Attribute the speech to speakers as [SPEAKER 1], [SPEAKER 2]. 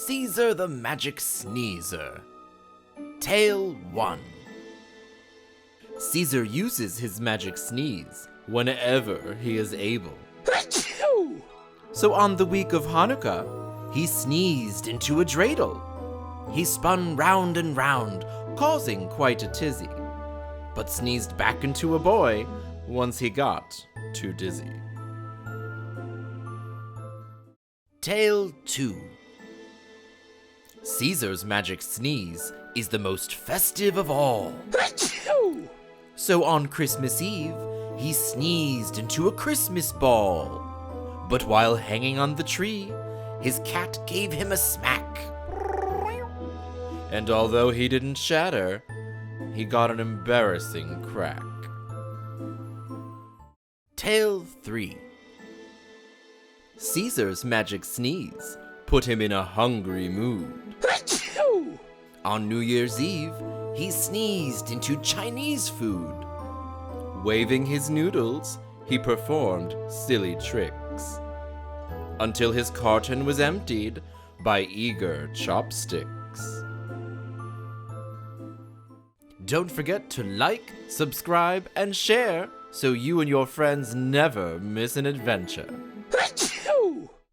[SPEAKER 1] Cesar the Magic Sneezer. Tale 1. Cesar uses his magic sneeze whenever he is able.
[SPEAKER 2] Ah-choo!
[SPEAKER 1] So on the week of Hanukkah, he sneezed into a dreidel. He spun round and round, causing quite a tizzy, but sneezed back into a boy once he got too dizzy. Tale 2. Cesar's magic sneeze is the most festive of all.
[SPEAKER 2] Ah-choo!
[SPEAKER 1] So on Christmas Eve, he sneezed into a Christmas ball. But while hanging on the tree, his cat gave him a smack. And although he didn't shatter, he got an embarrassing crack. Tale 3. Cesar's magic sneeze put him in a hungry mood.
[SPEAKER 2] Ah-choo!
[SPEAKER 1] On New Year's Eve, he sneezed into Chinese food. Waving his noodles, he performed silly tricks, until his carton was emptied by eager chopsticks. Don't forget to like, subscribe, and share so you and your friends never miss an adventure.
[SPEAKER 2] Ah-choo!